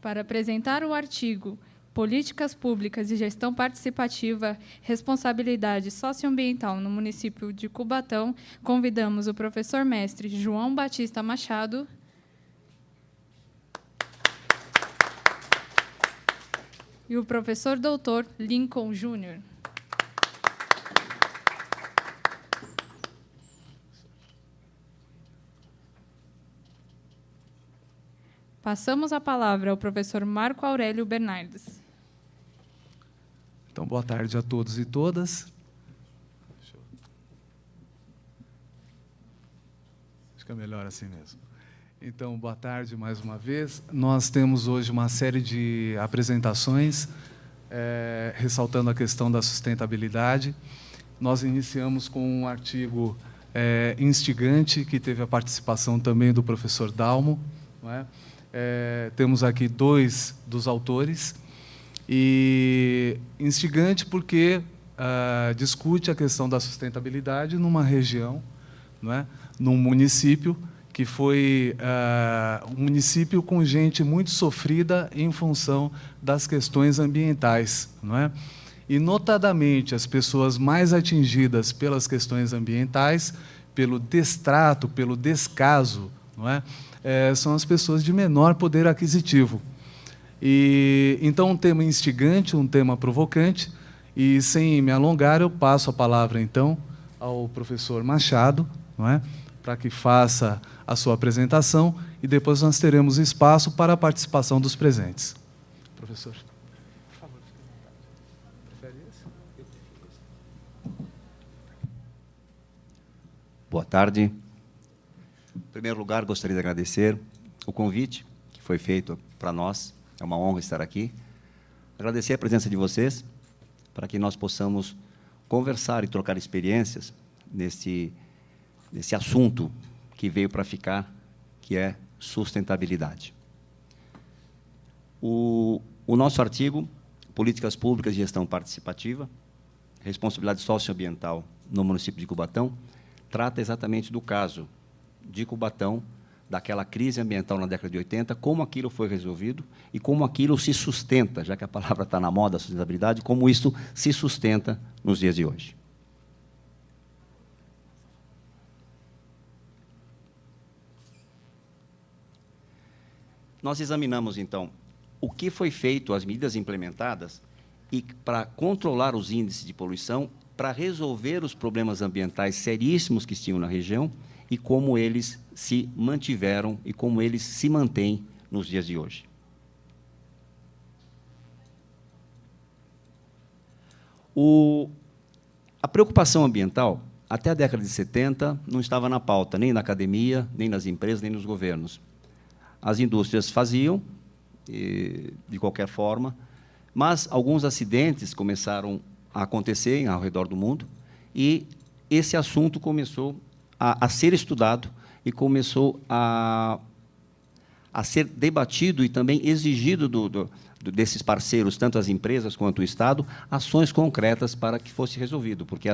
Para apresentar o artigo Políticas Públicas e Gestão Participativa, Responsabilidade Socioambiental no município de Cubatão, convidamos o professor mestre João Batista Machado e o professor doutor Lincoln Júnior. Passamos a palavra ao professor Marco Aurélio Bernardes. Então, boa tarde a todos e todas. Acho que é melhor assim mesmo. Então, boa tarde mais uma vez. Nós temos hoje uma série de apresentações ressaltando a questão da sustentabilidade. Nós iniciamos com um artigo instigante, que teve a participação também do professor Dalmo, não é? Temos aqui dois dos autores, e instigante porque discute a questão da sustentabilidade numa região, não é? Num município que foi um município com gente muito sofrida em função das questões ambientais, não é? E, notadamente, as pessoas mais atingidas pelas questões ambientais, pelo destrato, pelo descaso, não é? São as pessoas de menor poder aquisitivo. E, então, um tema instigante, um tema provocante, e, sem me alongar, eu passo a palavra, então, ao professor Machado, não é? Para que faça a sua apresentação, e depois nós teremos espaço para a participação dos presentes. Professor, por favor, fique à vontade. Prefere esse? Eu prefiro esse. Boa tarde. Em primeiro lugar, gostaria de agradecer o convite que foi feito para nós. É uma honra estar aqui. Agradecer a presença de vocês, para que nós possamos conversar e trocar experiências nesse assunto que veio para ficar, que é sustentabilidade. O nosso artigo, Políticas Públicas de Gestão Participativa, Responsabilidade Socioambiental no município de Cubatão, trata exatamente do caso de Cubatão, daquela crise ambiental na década de 80, como aquilo foi resolvido e como aquilo se sustenta, já que a palavra está na moda, a sustentabilidade, como isso se sustenta nos dias de hoje. Nós examinamos, então, o que foi feito, as medidas implementadas, e para controlar os índices de poluição, para resolver os problemas ambientais seríssimos que tinham na região, e como eles se mantiveram e como eles se mantêm nos dias de hoje. A preocupação ambiental, até a década de 70, não estava na pauta, nem na academia, nem nas empresas, nem nos governos. As indústrias faziam, de qualquer forma, mas alguns acidentes começaram a acontecer ao redor do mundo, e esse assunto começou a ser estudado e começou a ser debatido e também exigido desses parceiros, tanto as empresas quanto o Estado, ações concretas para que fosse resolvido, porque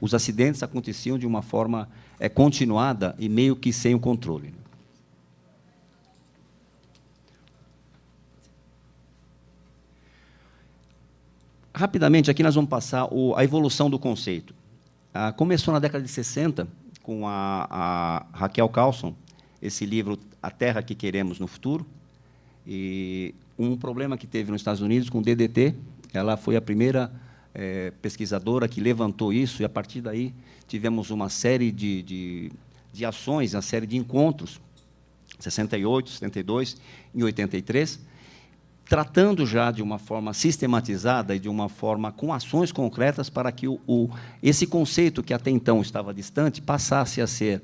os acidentes aconteciam de uma forma continuada e meio que sem o controle. Rapidamente, aqui nós vamos passar a evolução do conceito. Começou na década de 60, com a Raquel Carlson, esse livro A Terra que Queremos no Futuro, e um problema que teve nos Estados Unidos com o DDT. Ela foi a primeira pesquisadora que levantou isso, e, a partir daí, tivemos uma série de ações, uma série de encontros, 68, 72, em 83, tratando já de uma forma sistematizada e de uma forma com ações concretas para que esse conceito, que até então estava distante, passasse a ser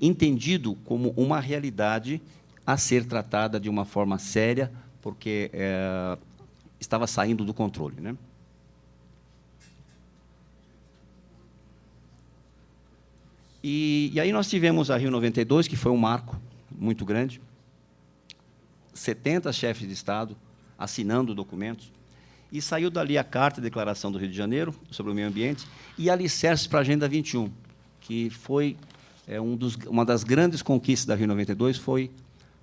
entendido como uma realidade a ser tratada de uma forma séria, porque estava saindo do controle, né? E aí nós tivemos a Rio 92, que foi um marco muito grande, 70 chefes de Estado assinando documentos, e saiu dali a Carta e Declaração do Rio de Janeiro sobre o meio ambiente e alicerces para a Agenda 21, que foi uma das grandes conquistas da Rio 92, foi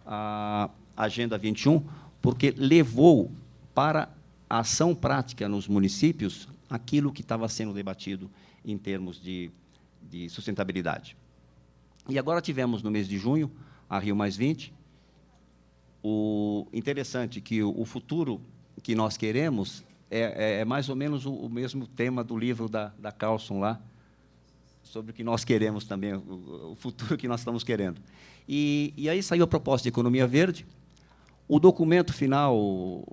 a Agenda 21, porque levou para a ação prática nos municípios aquilo que estava sendo debatido em termos de sustentabilidade. E agora tivemos, no mês de junho, a Rio+20, o interessante que o futuro que nós queremos é mais ou menos o mesmo tema do livro da Carlson lá, sobre o que nós queremos também, o futuro que nós estamos querendo. E aí saiu a proposta de economia verde. O documento final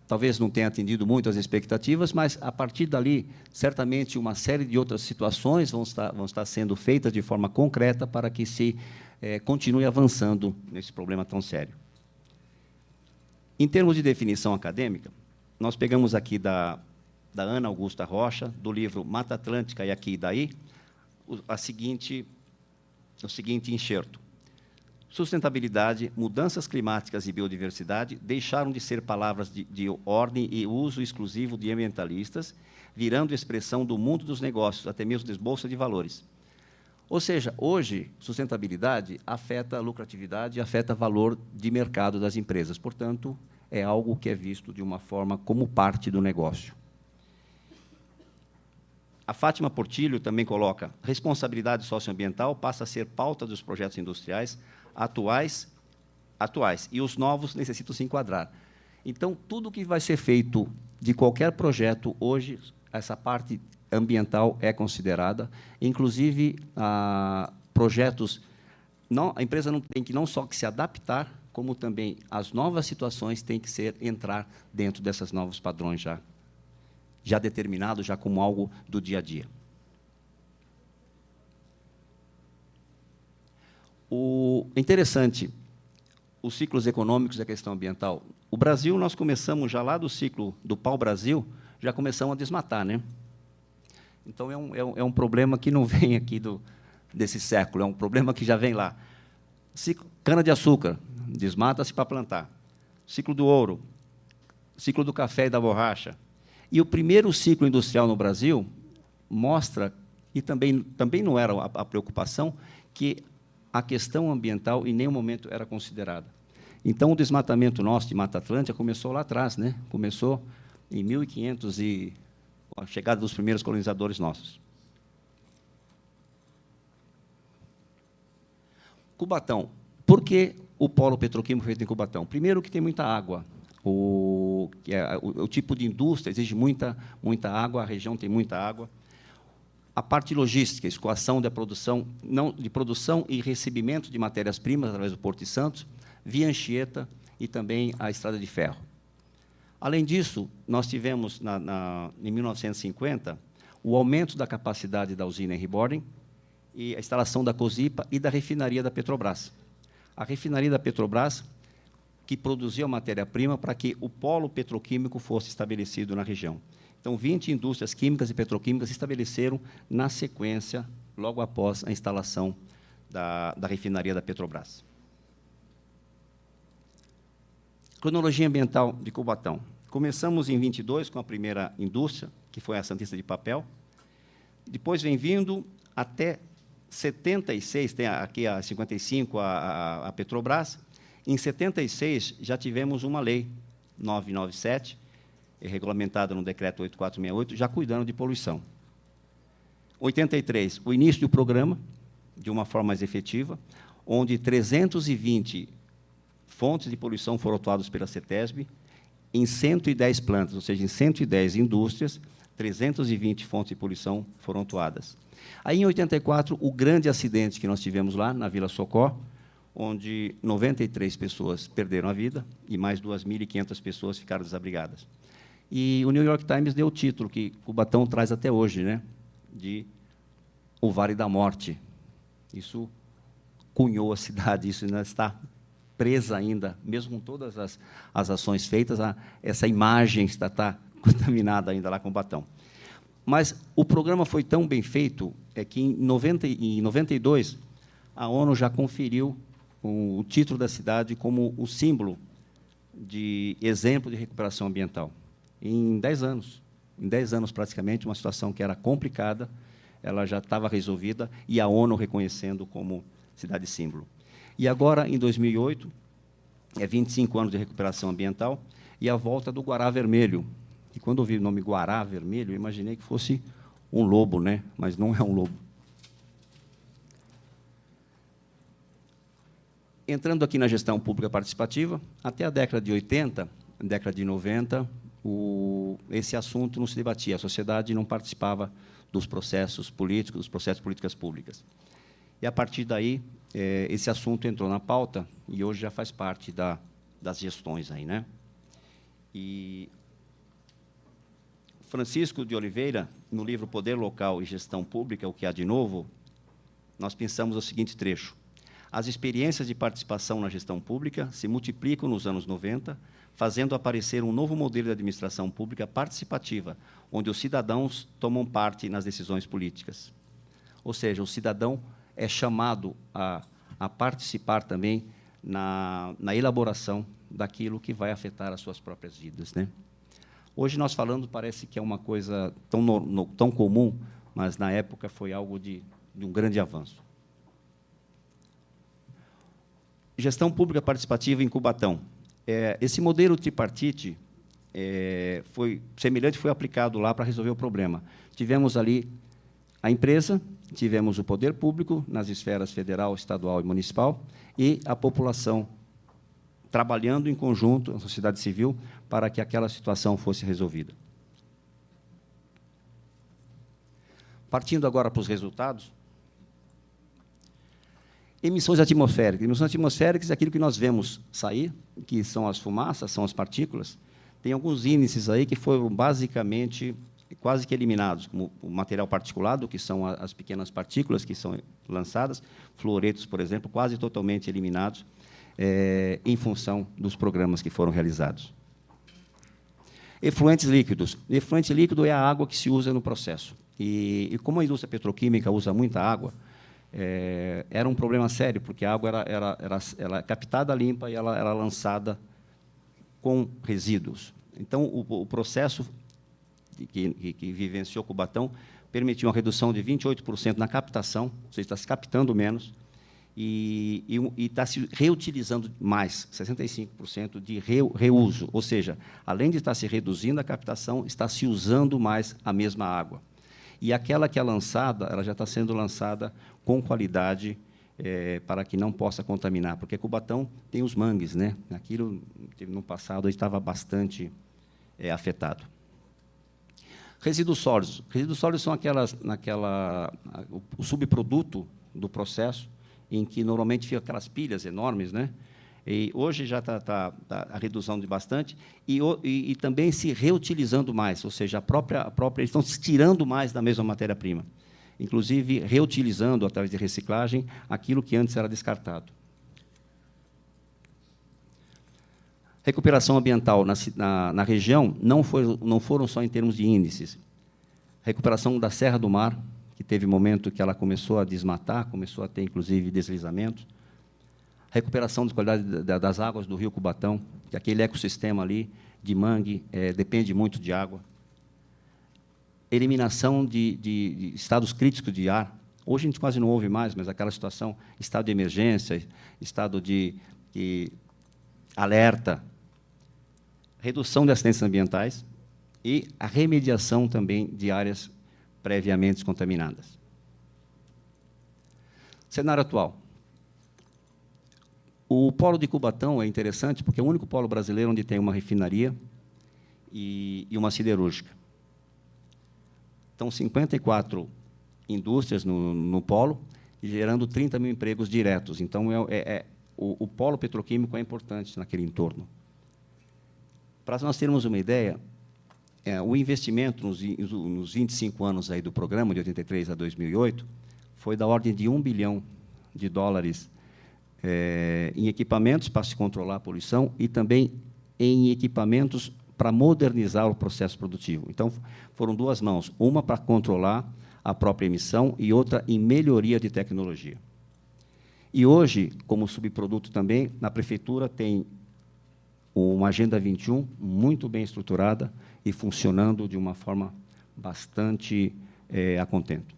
talvez não tenha atendido muito às expectativas, mas, a partir dali, certamente, uma série de outras situações vão estar sendo feitas de forma concreta para que se continue avançando nesse problema tão sério. Em termos de definição acadêmica, nós pegamos aqui da Ana Augusta Rocha, do livro Mata Atlântica e Aqui e Daí, o seguinte enxerto. Sustentabilidade, mudanças climáticas e biodiversidade deixaram de ser palavras de ordem e uso exclusivo de ambientalistas, virando expressão do mundo dos negócios, até mesmo de bolsa de valores. Ou seja, hoje, sustentabilidade afeta a lucratividade, afeta o valor de mercado das empresas. Portanto, é algo que é visto de uma forma como parte do negócio. A Fátima Portillo também coloca: responsabilidade socioambiental passa a ser pauta dos projetos industriais atuais, e os novos necessitam se enquadrar. Então, tudo que vai ser feito de qualquer projeto, hoje, essa parte ambiental é considerada, inclusive, projetos, a empresa não tem que não só que se adaptar, como também as novas situações têm que entrar dentro desses novos padrões já determinados, já como algo do dia a dia. Interessante, os ciclos econômicos e a questão ambiental. O Brasil, nós começamos já lá do ciclo do pau-brasil, já começamos a desmatar, né? Então, é um problema que não vem aqui desse século, é um problema que já vem lá. Cana-de-açúcar, desmata-se para plantar. Ciclo do ouro, ciclo do café e da borracha. E o primeiro ciclo industrial no Brasil mostra, e também não era a preocupação, que a questão ambiental em nenhum momento era considerada. Então, o desmatamento nosso de Mata Atlântica começou lá atrás, né? Começou em 1500 e a chegada dos primeiros colonizadores nossos. Cubatão. Por que o polo petroquímico feito em Cubatão? Primeiro, que tem muita água. O tipo de indústria exige muita água, a região tem muita água. A parte logística, escoação da produção, de produção e recebimento de matérias-primas através do Porto de Santos, via Anchieta e também a estrada de ferro. Além disso, nós tivemos, em 1950, o aumento da capacidade da usina Henry Borden e a instalação da COSIPA e da refinaria da Petrobras. A refinaria da Petrobras, que produziu a matéria-prima para que o polo petroquímico fosse estabelecido na região. Então, 20 indústrias químicas e petroquímicas se estabeleceram na sequência, logo após a instalação da refinaria da Petrobras. Cronologia ambiental de Cubatão. Começamos em 22 com a primeira indústria, que foi a Santista de Papel. Depois vem vindo até 76, tem aqui a 55 a Petrobras. Em 76, já tivemos uma lei 997, regulamentada no decreto 8468, já cuidando de poluição. 83, o início do programa, de uma forma mais efetiva, onde 320 fontes de poluição foram atuadas pela CETESB, em 110 plantas, ou seja, em 110 indústrias, 320 fontes de poluição foram atuadas. Aí, em 84, o grande acidente que nós tivemos lá, na Vila Socó, onde 93 pessoas perderam a vida e mais 2.500 pessoas ficaram desabrigadas. E o New York Times deu o título que Cubatão traz até hoje, né, de o Vale da Morte. Isso cunhou a cidade, isso ainda está presa ainda, mesmo com todas as ações feitas, essa imagem está contaminada ainda lá com Cubatão. Mas o programa foi tão bem feito que, em 92, a ONU já conferiu o título da cidade como o símbolo de exemplo de recuperação ambiental. Em 10 anos, praticamente, uma situação que era complicada, ela já estava resolvida, e a ONU reconhecendo como cidade símbolo. E agora, em 2008, 25 anos de recuperação ambiental, e a volta do Guará Vermelho. E, quando eu vi o nome Guará Vermelho, eu imaginei que fosse um lobo, né? Mas não é um lobo. Entrando aqui na gestão pública participativa, até a década de 80, década de 90, esse assunto não se debatia, a sociedade não participava dos processos políticos, dos processos de políticas públicas. E, a partir daí, esse assunto entrou na pauta e hoje já faz parte das gestões aí, né? E Francisco de Oliveira, no livro Poder Local e Gestão Pública, o que há de novo, nós pensamos o seguinte trecho: as experiências de participação na gestão pública se multiplicam nos anos 90, fazendo aparecer um novo modelo de administração pública participativa, onde os cidadãos tomam parte nas decisões políticas. Ou seja, o cidadão é chamado a participar também na elaboração daquilo que vai afetar as suas próprias vidas, né? Hoje, nós falando, parece que é uma coisa tão comum, mas, na época, foi algo de um grande avanço. Gestão pública participativa em Cubatão. Esse modelo tripartite foi aplicado lá para resolver o problema. Tivemos ali a empresa, tivemos o poder público nas esferas federal, estadual e municipal, e a população trabalhando em conjunto, a sociedade civil, para que aquela situação fosse resolvida. Partindo agora para os resultados. Emissões atmosféricas. Emissões atmosféricas é aquilo que nós vemos sair, que são as fumaças, são as partículas. Tem alguns índices aí que foram, basicamente, quase que eliminados, como o material particulado, que são as pequenas partículas que são lançadas, fluoretos, por exemplo, quase totalmente eliminados, em função dos programas que foram realizados. Efluentes líquidos. Efluente líquido é a água que se usa no processo. E como a indústria petroquímica usa muita água, era um problema sério, porque a água ela é captada limpa e ela era lançada com resíduos. Então, o processo que vivenciou Cubatão permitiu uma redução de 28% na captação, ou seja, está se captando menos, e está se reutilizando mais, 65% de reuso, ou seja, além de estar se reduzindo a captação, está se usando mais a mesma água. E aquela que é lançada, ela já está sendo lançada com qualidade, para que não possa contaminar, porque Cubatão tem os mangues, né? Aquilo, no passado, estava bastante afetado. Resíduos sólidos. Resíduos sólidos são o subproduto do processo, em que normalmente ficam aquelas pilhas enormes, né? E hoje já está a redução de bastante, e também se reutilizando mais, ou seja, eles estão se tirando mais da mesma matéria-prima, inclusive reutilizando, através de reciclagem, aquilo que antes era descartado. Recuperação ambiental na região não foram só em termos de índices. Recuperação da Serra do Mar, que teve momento que ela começou a desmatar, começou a ter, inclusive, deslizamentos. Recuperação da qualidade das águas do rio Cubatão, que aquele ecossistema ali de mangue depende muito de água. Eliminação de estados críticos de ar. Hoje a gente quase não ouve mais, mas aquela situação, estado de emergência, estado de alerta, redução de acidentes ambientais e a remediação também de áreas previamente contaminadas. Cenário atual. O polo de Cubatão é interessante porque é o único polo brasileiro onde tem uma refinaria e uma siderúrgica. Então, 54 indústrias no polo, gerando 30 mil empregos diretos. Então, o polo petroquímico é importante naquele entorno. Para nós termos uma ideia, o investimento nos 25 anos aí do programa, de 83 a 2008, foi da ordem de $1 bilhão em equipamentos para se controlar a poluição e também em equipamentos para modernizar o processo produtivo. Então, foram duas mãos, uma para controlar a própria emissão e outra em melhoria de tecnologia. E hoje, como subproduto também, na prefeitura tem uma Agenda 21 muito bem estruturada e funcionando de uma forma bastante a contento.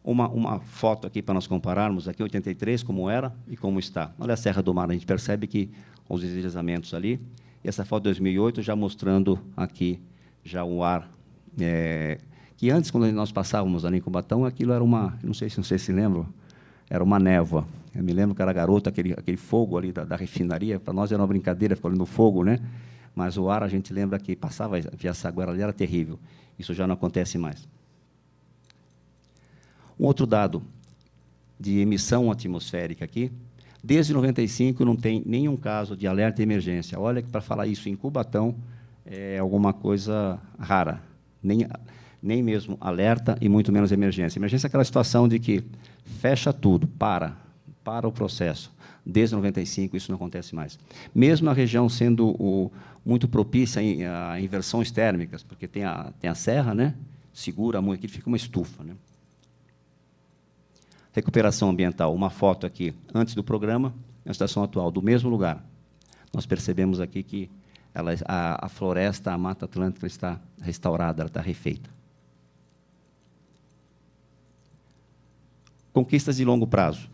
Uma foto aqui para nós compararmos, aqui 83, como era e como está. Olha a Serra do Mar, a gente percebe que os deslizamentos ali. E essa foto de 2008 já mostrando aqui já o ar, que antes, quando nós passávamos ali em Cubatão, aquilo era uma, não sei se vocês se lembram, era uma névoa. Eu me lembro que era garoto, aquele fogo ali da refinaria, para nós era uma brincadeira ficar olhando o fogo, né? Mas o ar, a gente lembra que passava, via Saguara ali, era terrível. Isso já não acontece mais. Um outro dado de emissão atmosférica aqui, desde 95 não tem nenhum caso de alerta de emergência. Olha que, para falar isso em Cubatão, é alguma coisa rara. Nem mesmo alerta e muito menos emergência. Emergência é aquela situação de que fecha tudo, para o processo. Desde 95 isso não acontece mais. Mesmo a região sendo muito propícia a inversões térmicas, porque tem a serra, né? Segura muito, aqui fica uma estufa, né? Recuperação ambiental, uma foto aqui antes do programa, a situação atual, do mesmo lugar. Nós percebemos aqui que a floresta, a Mata Atlântica está restaurada, ela está refeita. Conquistas de longo prazo.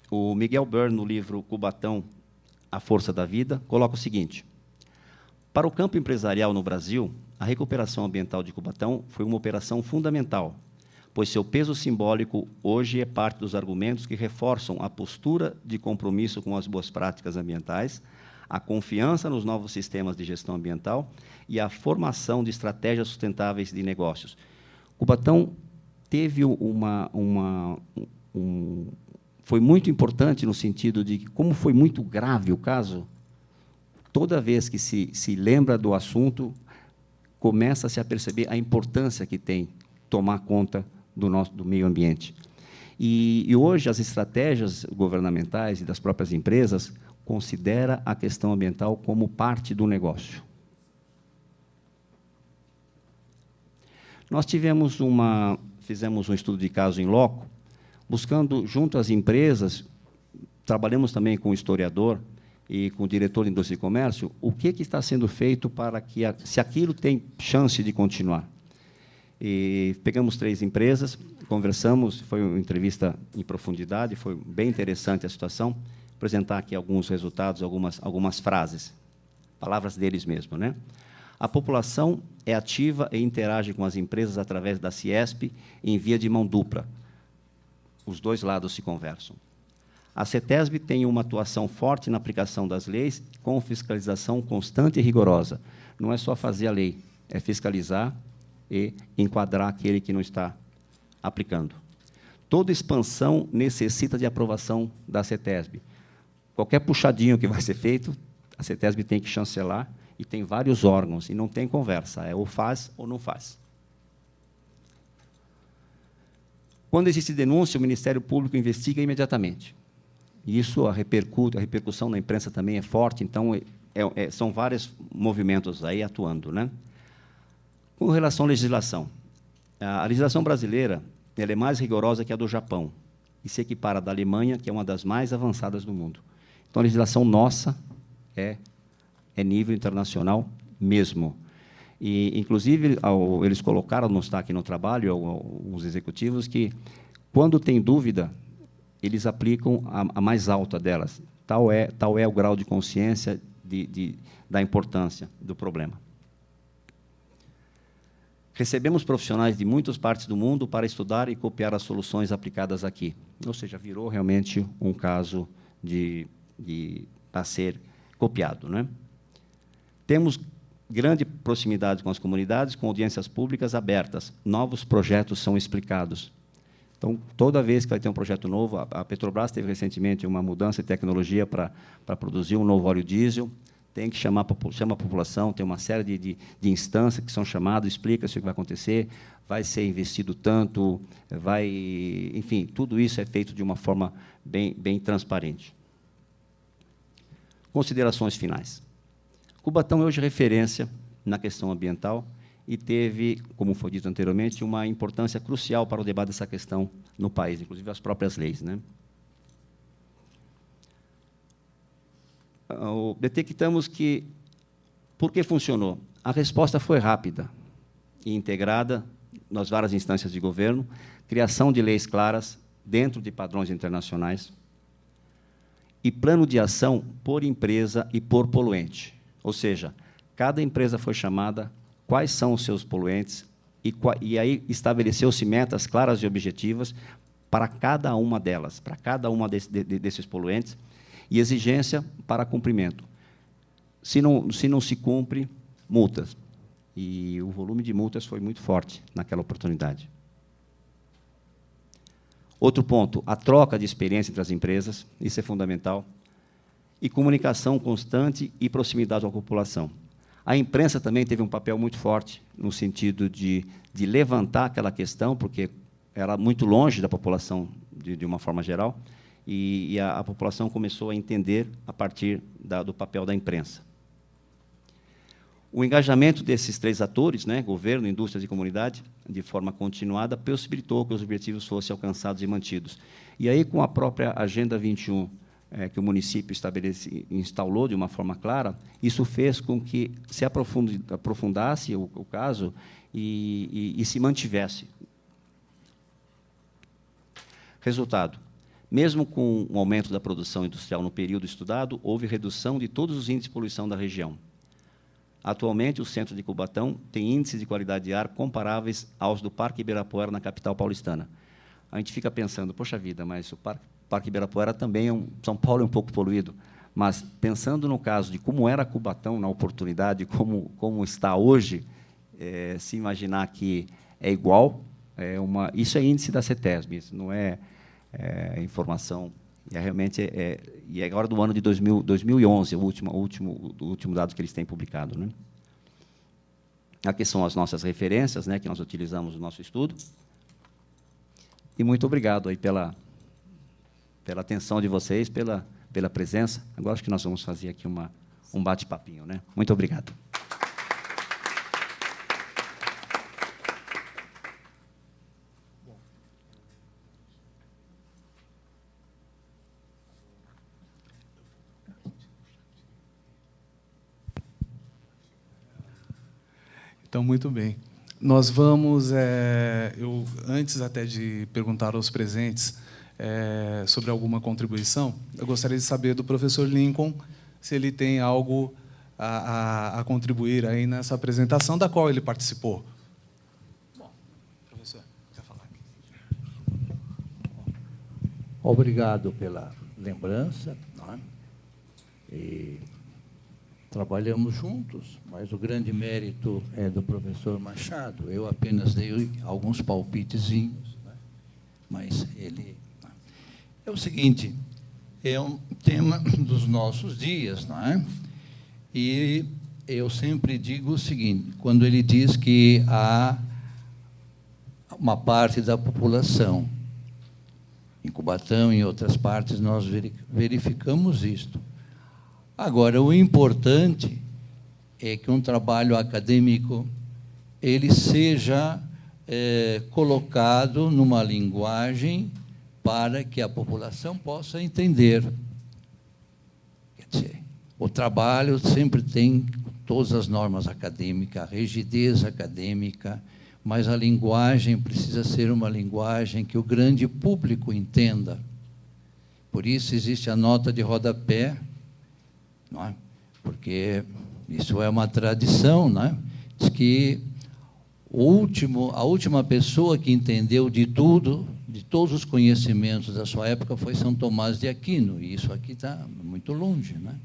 O Miguel Byrne, no livro Cubatão, A Força da Vida, coloca o seguinte: para o campo empresarial no Brasil, a recuperação ambiental de Cubatão foi uma operação fundamental, pois seu peso simbólico hoje é parte dos argumentos que reforçam a postura de compromisso com as boas práticas ambientais, a confiança nos novos sistemas de gestão ambiental e a formação de estratégias sustentáveis de negócios. Cubatão teve foi muito importante no sentido de que, como foi muito grave o caso, toda vez que se lembra do assunto, começa-se a perceber a importância que tem tomar conta do meio ambiente. E hoje as estratégias governamentais e das próprias empresas consideram a questão ambiental como parte do negócio. Nós fizemos um estudo de caso em loco, buscando, junto às empresas, trabalhamos também com o historiador e com o diretor de Indústria e Comércio, o que está sendo feito para que, se aquilo tem chance de continuar. E pegamos 3 empresas, conversamos, foi uma entrevista em profundidade, foi bem interessante a situação, apresentar aqui alguns resultados, algumas frases, palavras deles mesmo, né? A população é ativa e interage com as empresas através da Ciesp em via de mão dupla. Os dois lados se conversam. A CETESB tem uma atuação forte na aplicação das leis, com fiscalização constante e rigorosa. Não é só fazer a lei, é fiscalizar e enquadrar aquele que não está aplicando. Toda expansão necessita de aprovação da CETESB. Qualquer puxadinho que vai ser feito, a CETESB tem que chancelar, e tem vários órgãos, e não tem conversa, é ou faz ou não faz. Quando existe denúncia, o Ministério Público investiga imediatamente. E isso, a repercussão na imprensa também é forte, então são vários movimentos aí atuando, né? Com relação à legislação, a legislação brasileira ela é mais rigorosa que a do Japão, e se equipara à da Alemanha, que é uma das mais avançadas do mundo. Então, a legislação nossa é nível internacional mesmo. E, inclusive, eles colocaram, não está aqui no trabalho, os executivos, que, quando tem dúvida, eles aplicam a mais alta delas. Tal é o grau de consciência da importância do problema. Recebemos profissionais de muitas partes do mundo para estudar e copiar as soluções aplicadas aqui. Ou seja, virou realmente um caso a ser copiado, né? Temos grande proximidade com as comunidades, com audiências públicas abertas. Novos projetos são explicados. Então, toda vez que vai ter um projeto novo, a Petrobras teve recentemente uma mudança de tecnologia para produzir um novo óleo diesel, tem que chama a população, tem uma série de instâncias que são chamadas, explica-se o que vai acontecer, vai ser investido tanto, enfim, tudo isso é feito de uma forma bem transparente. Considerações finais. Cubatão é hoje referência na questão ambiental e teve, como foi dito anteriormente, uma importância crucial para o debate dessa questão no país, inclusive as próprias leis, né? Detectamos que, por que funcionou? A resposta foi rápida e integrada nas várias instâncias de governo, criação de leis claras dentro de padrões internacionais e plano de ação por empresa e por poluente. Ou seja, cada empresa foi chamada, quais são os seus poluentes, e aí estabeleceu-se metas claras e objetivas para cada uma delas, para cada uma desses poluentes, e exigência para cumprimento. Se não se cumpre, multas. E o volume de multas foi muito forte naquela oportunidade. Outro ponto, a troca de experiência entre as empresas, isso é fundamental, e comunicação constante e proximidade com a população. A imprensa também teve um papel muito forte no sentido de levantar aquela questão, porque era muito longe da população, de uma forma geral, e a população começou a entender a partir do papel da imprensa. O engajamento desses três atores, né, governo, indústrias e comunidade, de forma continuada, possibilitou que os objetivos fossem alcançados e mantidos. E aí, com a própria Agenda 21, que o município instalou de uma forma clara, isso fez com que se aprofundasse o caso e se mantivesse. Resultado: mesmo com o aumento da produção industrial no período estudado, houve redução de todos os índices de poluição da região. Atualmente, o centro de Cubatão tem índices de qualidade de ar comparáveis aos do Parque Ibirapuera, na capital paulistana. A gente fica pensando, poxa vida, mas o Parque Ibirapuera também São Paulo é um pouco poluído, mas pensando no caso de como era Cubatão na oportunidade, como está hoje, se imaginar que é igual, isso é índice da CETESB, isso não é informação. Realmente e agora do ano de 2011, o último dado que eles têm publicado, né? Aqui são as nossas referências, né, que nós utilizamos no nosso estudo. E muito obrigado aí pela atenção de vocês, pela presença. Agora acho que nós vamos fazer aqui um bate-papinho, né? Muito obrigado. Então, muito bem. Nós vamos, antes até de perguntar aos presentes sobre alguma contribuição, eu gostaria de saber do professor Lincoln se ele tem algo a contribuir aí nessa apresentação da qual ele participou. Bom, professor, quer falar aqui? Obrigado pela lembrança, não é? E trabalhamos juntos, mas o grande mérito é do professor Machado. Eu apenas dei alguns palpitezinhos, né? Mas ele... É o seguinte, é um tema dos nossos dias, não é? E eu sempre digo o seguinte, quando ele diz que há uma parte da população, em Cubatão e em outras partes, nós verificamos isto. Agora, o importante é que um trabalho acadêmico ele seja colocado numa linguagem para que a população possa entender. Quer dizer, o trabalho sempre tem todas as normas acadêmicas, a rigidez acadêmica, mas a linguagem precisa ser uma linguagem que o grande público entenda. Por isso existe a nota de rodapé, não é? Porque isso é uma tradição, não é? Diz que a última pessoa que entendeu de tudo, de todos os conhecimentos da sua época, foi São Tomás de Aquino, e isso aqui está muito longe, né?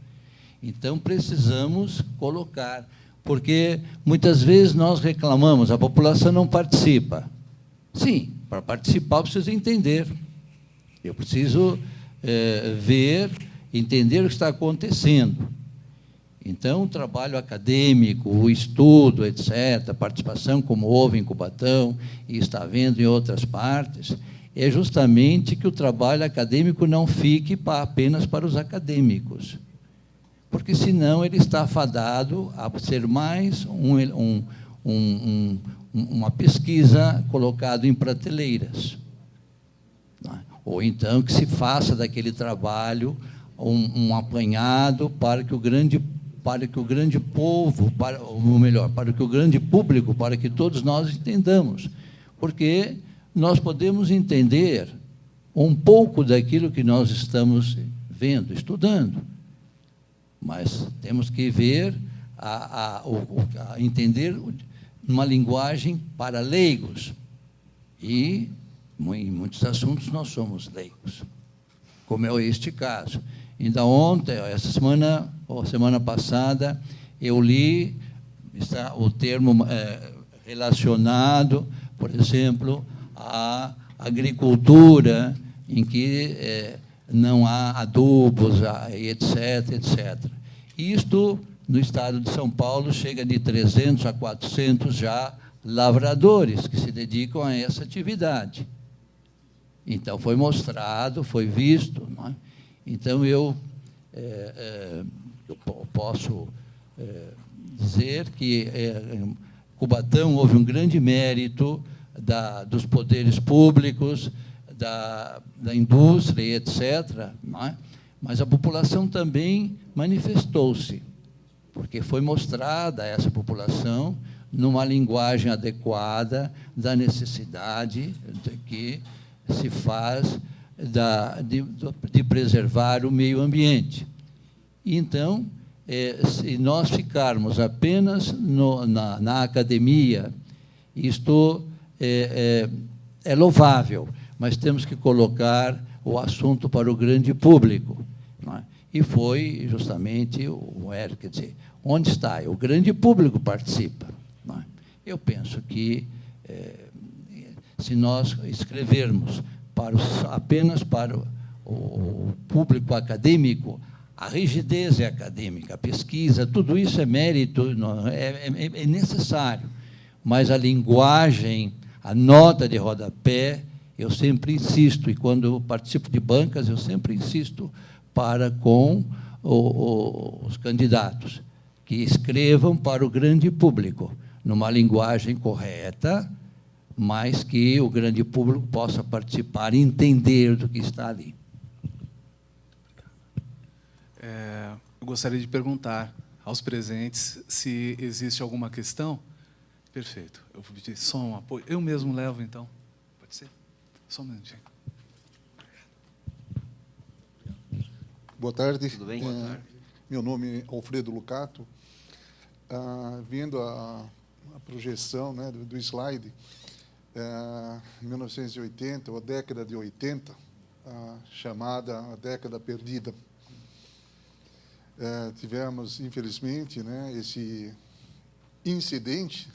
Então, precisamos colocar, porque muitas vezes nós reclamamos, a população não participa. Sim, para participar eu preciso entender, eu preciso ver, entender o que está acontecendo. Então, o trabalho acadêmico, o estudo, etc., a participação, como houve em Cubatão e está havendo em outras partes, é justamente que o trabalho acadêmico não fique apenas para os acadêmicos, porque, senão, ele está fadado a ser mais uma pesquisa colocada em prateleiras. Ou, então, que se faça daquele trabalho um apanhado para que o grande povo, ou melhor, para que o grande público, para que todos nós entendamos. porque nós podemos entender um pouco daquilo que nós estamos vendo, estudando, mas temos que ver, entender uma linguagem para leigos, e em muitos assuntos nós somos leigos, como é este caso. Ainda ontem, essa semana, ou semana passada, eu li o termo relacionado, por exemplo, à agricultura, em que não há adubos, etc., etc. Isto, no estado de São Paulo, chega de 300 a 400 já lavradores que se dedicam a essa atividade. Então, foi mostrado, foi visto, não é? Então, eu posso dizer que em Cubatão houve um grande mérito dos poderes públicos, da indústria, etc., não é? Mas a população também manifestou-se, porque foi mostrada a essa população numa linguagem adequada da necessidade que se faz de preservar o meio ambiente. Então, se nós ficarmos apenas na academia, isto é louvável, mas temos que colocar o assunto para o grande público, não é? E foi justamente o Hélio, quer dizer, onde está? O grande público participa, não é? Eu penso que, se nós escrevermos apenas para o público acadêmico, a rigidez é acadêmica, a pesquisa, tudo isso é mérito, é necessário, mas a linguagem, a nota de rodapé, eu sempre insisto, e quando eu participo de bancas, eu sempre insisto para com os candidatos, que escrevam para o grande público, numa linguagem correta, mas que o grande público possa participar e entender do que está ali. Eu gostaria de perguntar aos presentes se existe alguma questão. Perfeito. Eu vou pedir só um apoio. Eu mesmo levo, então. Pode ser? Só um minutinho. Boa tarde. Tudo bem? Boa tarde. Meu nome é Alfredo Lucato. Vendo a projeção, né, do slide, 1980, ou a década de 80, chamada a década perdida. Tivemos, infelizmente, né, esse incidente,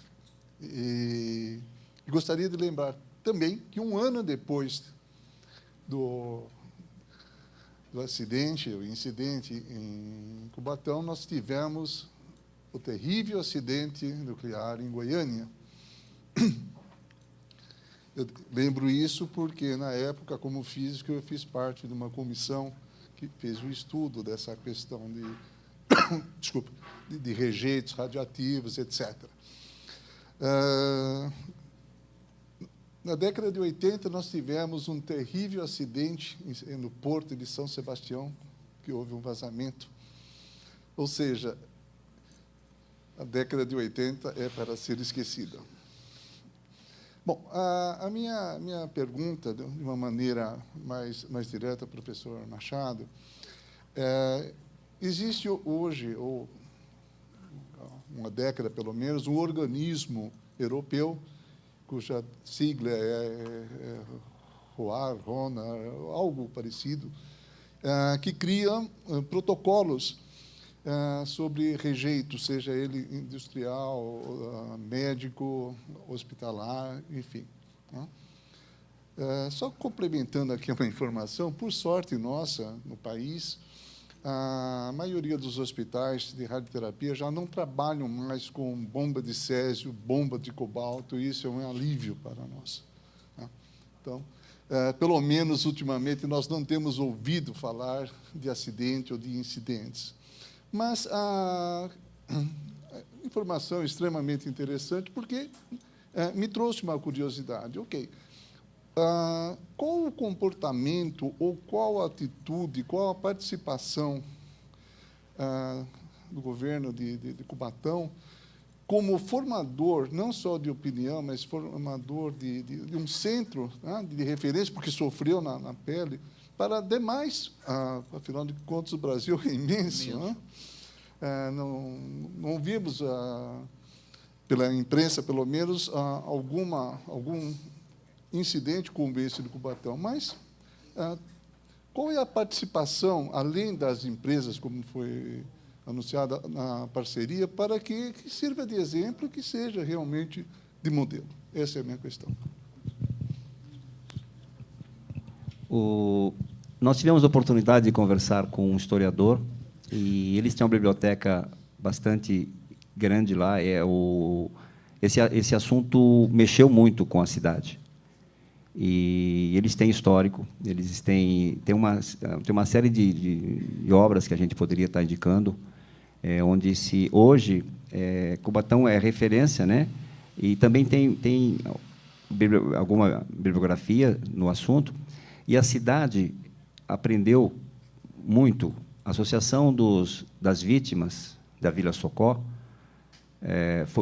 e gostaria de lembrar também que um ano depois do acidente, o incidente em Cubatão, nós tivemos o terrível acidente nuclear em Goiânia. Eu lembro isso porque, na época, como físico, eu fiz parte de uma comissão que fez o estudo dessa questão de rejeitos radioativos, etc. Na década de 80, nós tivemos um terrível acidente no porto de São Sebastião, que houve um vazamento. Ou seja, a década de 80 é para ser esquecida. Bom, a minha pergunta, de uma maneira mais direta, professor Machado, existe hoje, ou uma década pelo menos, um organismo europeu, cuja sigla é RONA, algo parecido, que cria protocolos sobre rejeito, seja ele industrial, médico, hospitalar, enfim. Só complementando aqui uma informação, por sorte nossa, no país, a maioria dos hospitais de radioterapia já não trabalham mais com bomba de césio, bomba de cobalto, e isso é um alívio para nós. Então, pelo menos, ultimamente, nós não temos ouvido falar de acidente ou de incidentes. Mas a informação é extremamente interessante, porque me trouxe uma curiosidade. Ok, qual o comportamento, ou qual a atitude, qual a participação do governo de Cubatão como formador, não só de opinião, mas formador de um centro, né, de referência, porque sofreu na pele, para demais, afinal de contas, o Brasil é imenso. Né? Não vimos, pela imprensa, pelo menos, algum incidente como esse de Cubatão, mas qual é a participação, além das empresas, como foi anunciada na parceria, para que sirva de exemplo e que seja realmente de modelo? Essa é a minha questão. Nós tivemos a oportunidade de conversar com um historiador, e eles têm uma biblioteca bastante grande lá. Esse assunto mexeu muito com a cidade. E eles têm histórico, eles têm uma série de obras que a gente poderia estar indicando, onde hoje Cubatão é referência, né? E também tem alguma bibliografia no assunto, e a cidade aprendeu muito. A Associação das Vítimas da Vila Socó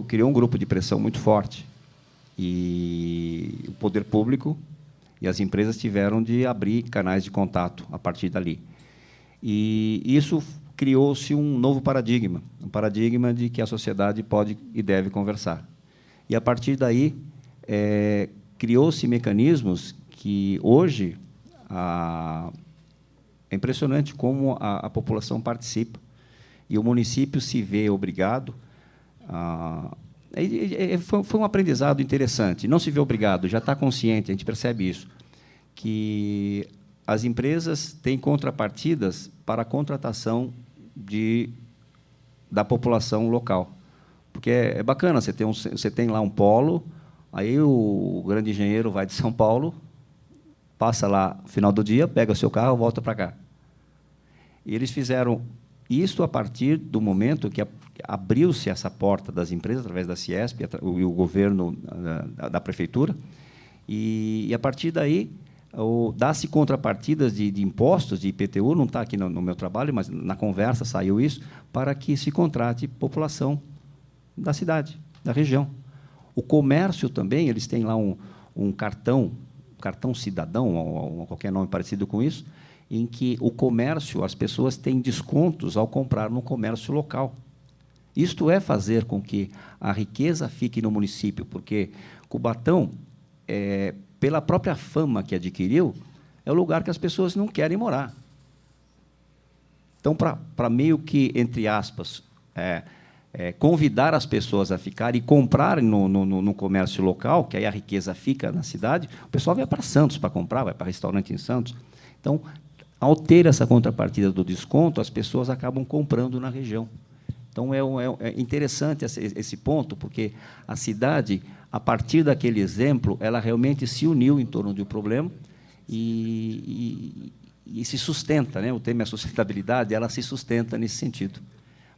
criou um grupo de pressão muito forte, e o poder público e as empresas tiveram de abrir canais de contato a partir dali. E isso criou-se um novo paradigma, um paradigma de que a sociedade pode e deve conversar. E, a partir daí, criou-se mecanismos que, hoje, é impressionante como a população participa, e o município se vê obrigado a... Foi um aprendizado interessante. Não se vê obrigado, já está consciente, a gente percebe isso, que as empresas têm contrapartidas para a contratação da população local. Porque é bacana, você tem lá um polo, aí o grande engenheiro vai de São Paulo, passa lá no final do dia, pega o seu carro, volta para cá. E eles fizeram isso a partir do momento que abriu-se essa porta das empresas, através da Ciesp e o governo da prefeitura, e, a partir daí, dá-se contrapartidas de impostos, de IPTU, não está aqui no meu trabalho, mas na conversa saiu isso, para que se contrate população da cidade, da região. O comércio também, eles têm lá um cartão cidadão, ou qualquer nome parecido com isso, em que o comércio, as pessoas têm descontos ao comprar no comércio local. Isto é fazer com que a riqueza fique no município, porque Cubatão, pela própria fama que adquiriu, é o lugar que as pessoas não querem morar. Então, para meio que, entre aspas, convidar as pessoas a ficarem e comprarem no comércio local, que aí a riqueza fica na cidade, o pessoal vai para Santos para comprar, vai para restaurante em Santos. Então, ao ter essa contrapartida do desconto, as pessoas acabam comprando na região. Então, é interessante esse ponto, porque a cidade, a partir daquele exemplo, ela realmente se uniu em torno de um problema e se sustenta, né? O tema é a sustentabilidade, ela se sustenta nesse sentido.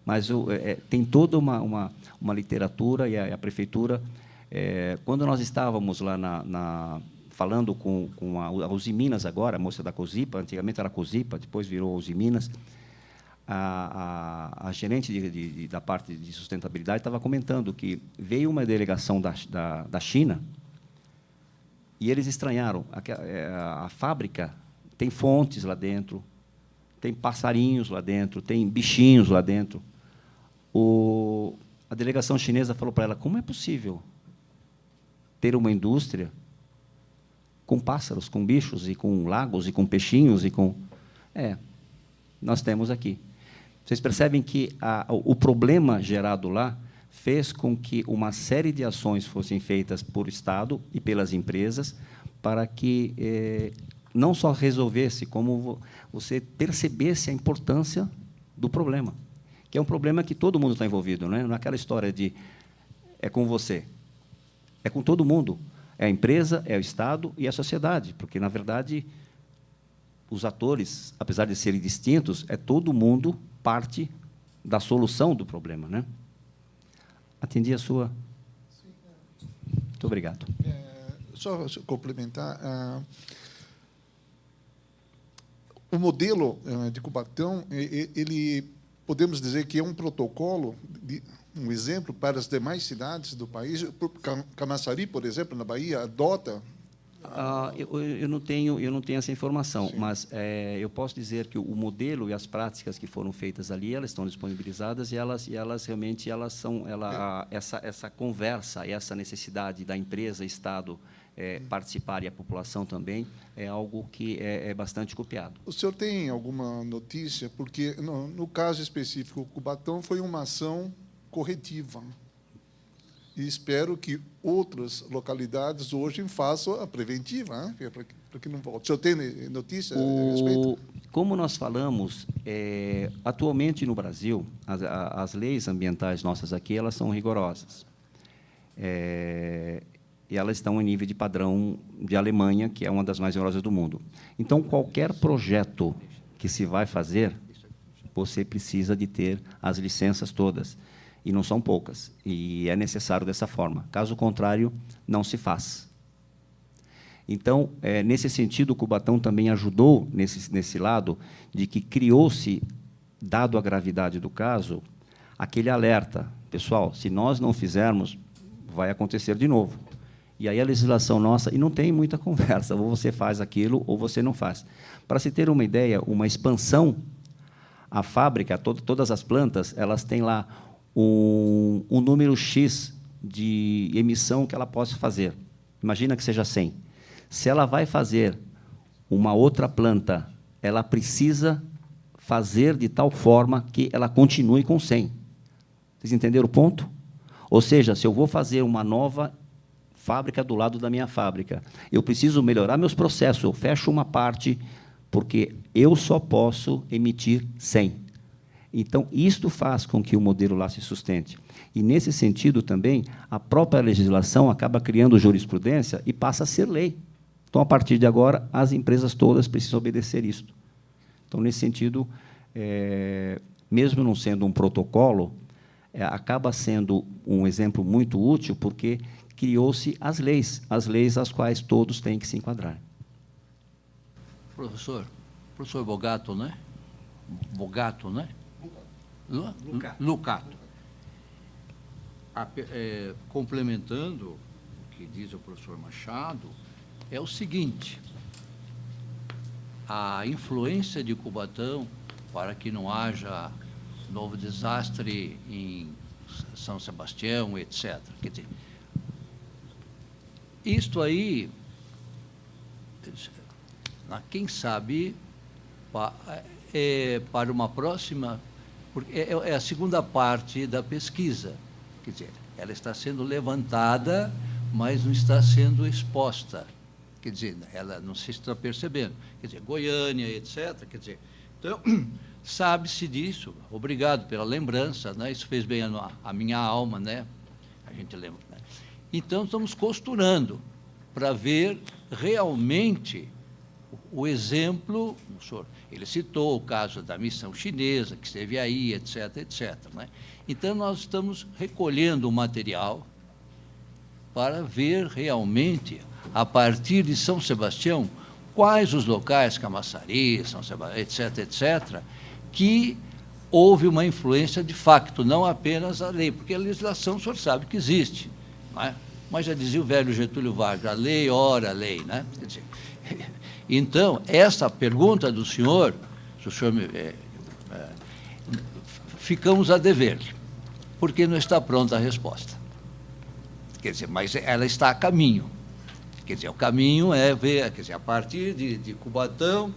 Mas tem toda uma literatura, e a prefeitura, quando nós estávamos lá falando com a Usiminas agora, a moça da COSIPA, antigamente era COSIPA, depois virou Usiminas, a gerente da parte de sustentabilidade estava comentando que veio uma delegação da China e eles estranharam. A fábrica tem fontes lá dentro, tem passarinhos lá dentro, tem bichinhos lá dentro. A delegação chinesa falou para ela: como é possível ter uma indústria com pássaros, com bichos, e com lagos, e com peixinhos, e com... nós temos aqui. Vocês percebem que o problema gerado lá fez com que uma série de ações fossem feitas por Estado e pelas empresas para que não só resolvesse, como você percebesse a importância do problema, que é um problema que todo mundo está envolvido, não é? Naquela história de é com você, é com todo mundo. É a empresa, é o Estado e a sociedade, porque, na verdade, os atores, apesar de serem distintos, todo mundo parte da solução do problema, né? Atendi a sua... Muito obrigado. Só complementar, o modelo de Cubatão, ele podemos dizer que é um protocolo um exemplo para as demais cidades do país? Camaçari, por exemplo, na Bahia, adota... Eu não tenho essa informação, sim, mas eu posso dizer que o modelo e as práticas que foram feitas ali, elas estão disponibilizadas e elas realmente são essa conversa, essa necessidade da empresa, Estado participar e a população também é algo que é bastante copiado. O senhor tem alguma notícia? Porque no caso específico, o Cubatão foi uma ação corretiva. E espero que outras localidades hoje façam a preventiva, né? Para que não volte. O senhor tem notícia a respeito? Como nós falamos, atualmente no Brasil, as leis ambientais nossas aqui, elas são rigorosas. E elas estão em nível de padrão de Alemanha, que é uma das mais rigorosas do mundo. Então, qualquer projeto que se vai fazer, você precisa de ter as licenças todas. E não são poucas, e é necessário dessa forma. Caso contrário, não se faz. Então, nesse sentido, o Cubatão também ajudou nesse lado de que criou-se, dado a gravidade do caso, aquele alerta. Pessoal, se nós não fizermos, vai acontecer de novo. E aí a legislação nossa, e não tem muita conversa, ou você faz aquilo ou você não faz. Para se ter uma ideia, uma expansão, a fábrica, todas as plantas, elas têm lá um número X de emissão que ela possa fazer. Imagina que seja 100. Se ela vai fazer uma outra planta, ela precisa fazer de tal forma que ela continue com 100. Vocês entenderam o ponto? Ou seja, se eu vou fazer uma nova fábrica do lado da minha fábrica, eu preciso melhorar meus processos, eu fecho uma parte, porque eu só posso emitir 100. Então, isto faz com que o modelo lá se sustente. E, nesse sentido, também, a própria legislação acaba criando jurisprudência e passa a ser lei. Então, a partir de agora, as empresas todas precisam obedecer isto. Então, nesse sentido, mesmo não sendo um protocolo, acaba sendo um exemplo muito útil, porque criou-se as leis às quais todos têm que se enquadrar. Professor Bogato, né? Bogato, né? Lucato. Complementando o que diz o professor Machado, é o seguinte: a influência de Cubatão para que não haja novo desastre em São Sebastião, etc. Quer dizer, isto aí, quem sabe, para uma próxima, porque é a segunda parte da pesquisa, quer dizer, ela está sendo levantada, mas não está sendo exposta, quer dizer, ela não se está percebendo, quer dizer, Goiânia, etc., quer dizer, então, sabe-se disso, obrigado pela lembrança, né? Isso fez bem a minha alma, né? A gente lembra, né? Então, estamos costurando para ver realmente o exemplo. O senhor, ele citou o caso da missão chinesa, que esteve aí, etc., etc., né? Então, nós estamos recolhendo o material para ver realmente, a partir de São Sebastião, quais os locais, Camaçari, São Sebastião, etc., etc., que houve uma influência de facto, não apenas a lei, porque a legislação o senhor sabe que existe, não é? Mas já dizia o velho Getúlio Vargas, a lei, ora a lei, né? Quer dizer, então, essa pergunta do senhor, se o senhor ficamos a dever-lhe, porque não está pronta a resposta. Quer dizer, mas ela está a caminho. Quer dizer, o caminho é ver, quer dizer, a partir de Cubatão,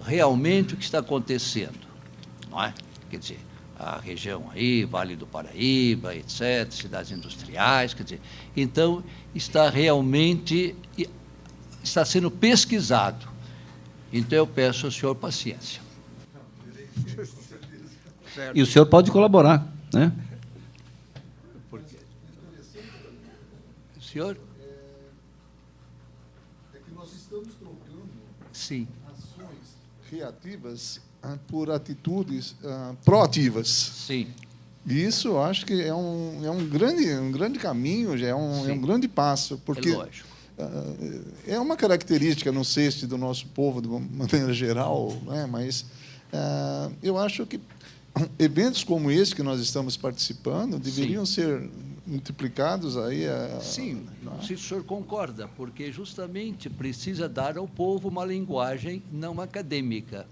realmente o que está acontecendo, não é? Quer dizer, a região aí, Vale do Paraíba, etc., cidades industriais, quer dizer, então está realmente, está sendo pesquisado. Então eu peço ao senhor paciência. E o senhor pode colaborar, né? Por quê? O senhor? É que nós estamos trocando Sim. ações reativas por atitudes proativas. Sim. E isso eu acho que é um grande caminho, já é um grande passo, porque é lógico. É uma característica, não sei se do nosso povo de uma maneira geral, né, mas eu acho que eventos como esse que nós estamos participando deveriam ser multiplicados aí. Sim, não sei se o senhor concorda, porque justamente precisa dar ao povo uma linguagem não acadêmica.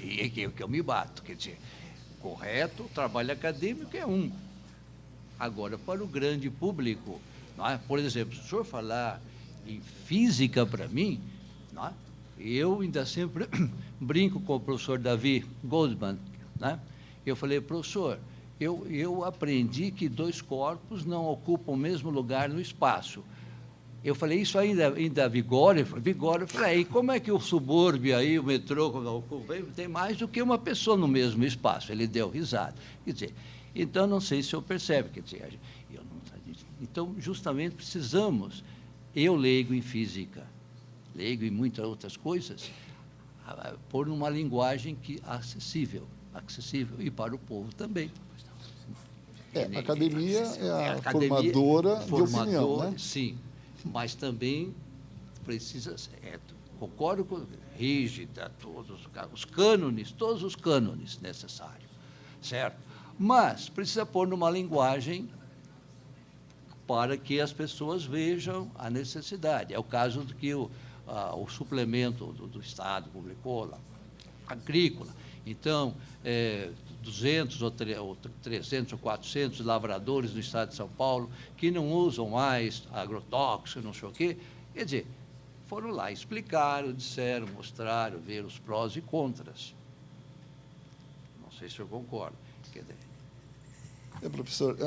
E é que eu me bato, quer dizer, correto, o trabalho acadêmico é um. Agora, para o grande público, não é? Por exemplo, se o senhor falar em física para mim, não é? Eu ainda sempre brinco com o professor Davi Goldman, né? Eu falei, professor, eu aprendi que dois corpos não ocupam o mesmo lugar no espaço. Eu falei, isso ainda vigora? Vigora. Eu falei, e como é que o subúrbio aí, o metrô, tem mais do que uma pessoa no mesmo espaço? Ele deu risada. Quer dizer, então, não sei se o senhor percebe, quer dizer, então, justamente, precisamos, eu leigo em física, leigo em muitas outras coisas, pôr numa linguagem acessível, e para o povo também. A academia é a formadora de opinião, né? Sim, mas também precisa, concordo com rígida, todos os cânones necessários, certo? Mas precisa pôr numa linguagem para que as pessoas vejam a necessidade. É o caso do que o suplemento do Estado publicou lá, agrícola. Então, 200 ou 300 ou 400 lavradores do Estado de São Paulo que não usam mais agrotóxicos, não sei o quê. Quer dizer, foram lá, explicaram, disseram, mostraram, ver os prós e contras. Não sei se eu concordo. Quer dizer, professor,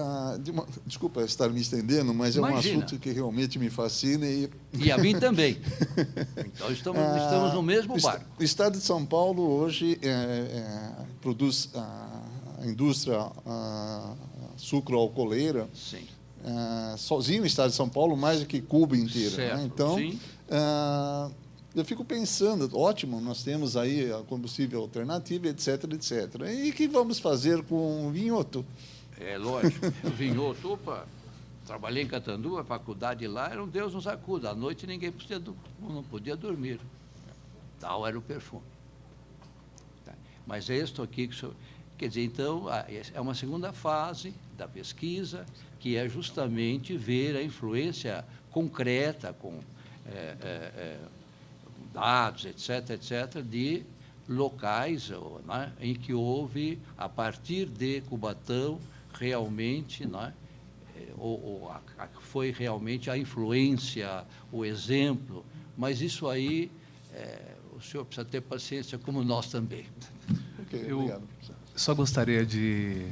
desculpa estar me estendendo, mas imagina. É um assunto que realmente me fascina. E a mim também. Então, estamos no mesmo barco. O Estado de São Paulo hoje produz a indústria sucroalcooleira. Sim. Sozinho o Estado de São Paulo, mais do que Cuba inteira. Certo, né? Então, sim. Eu fico pensando, ótimo, nós temos aí a combustível alternativo, etc, etc. E o que vamos fazer com o vinhoto? É lógico. O vinhoto, trabalhei em Catanduva, a faculdade lá era um Deus nos acuda. À noite ninguém não podia dormir. Tal era o perfume. Mas é isto aqui que o senhor... Quer dizer, então, é uma segunda fase da pesquisa, que é justamente ver a influência concreta, com dados, etc., etc., de locais, né, em que houve, a partir de Cubatão, realmente, né, foi realmente a influência, o exemplo, mas isso aí, o senhor precisa ter paciência, como nós também. Okay, obrigado, professor. Só gostaria de,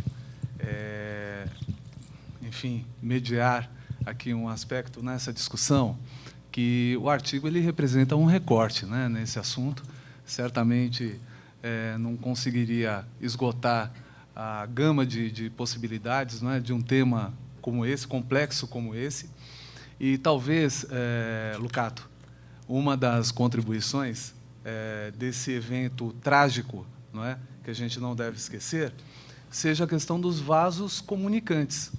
enfim, mediar aqui um aspecto nessa discussão, que o artigo ele representa um recorte, né, nesse assunto. Certamente não conseguiria esgotar a gama de possibilidades, né, de um tema como esse, complexo como esse. E talvez, Lucato, uma das contribuições desse evento trágico, não é, que a gente não deve esquecer, seja a questão dos vasos comunicantes.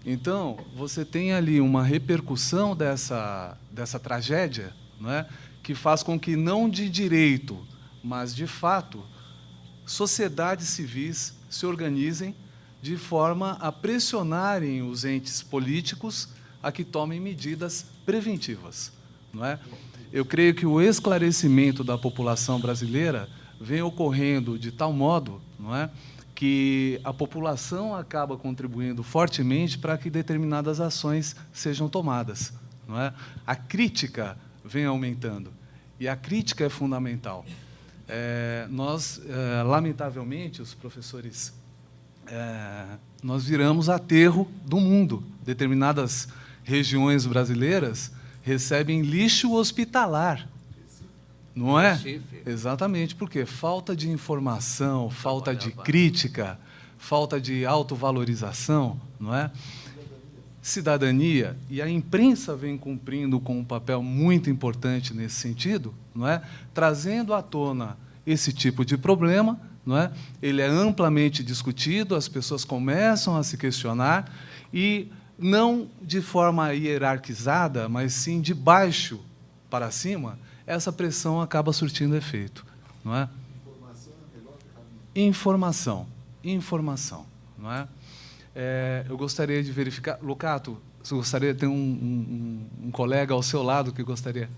Então, você tem ali uma repercussão dessa tragédia, não é, que faz com que, não de direito, mas de fato, sociedades civis se organizem de forma a pressionarem os entes políticos a que tomem medidas preventivas, não é? Eu creio que o esclarecimento da população brasileira vem ocorrendo de tal modo, não é, que a população acaba contribuindo fortemente para que determinadas ações sejam tomadas, não é? A crítica vem aumentando, e a crítica é fundamental. Nós, lamentavelmente, os professores, nós viramos aterro do mundo. Determinadas regiões brasileiras recebem lixo hospitalar, não é? Exatamente, porque falta de informação, falta de crítica, falta de autovalorização, não é? Cidadania, e a imprensa vem cumprindo com um papel muito importante nesse sentido, não é? Trazendo à tona esse tipo de problema, não é? Ele é amplamente discutido, as pessoas começam a se questionar, e não de forma hierarquizada, mas sim de baixo para cima, essa pressão acaba surtindo efeito, não é? Informação, informação, não é? Eu gostaria de verificar, Lucato, você gostaria de ter um colega ao seu lado que gostaria?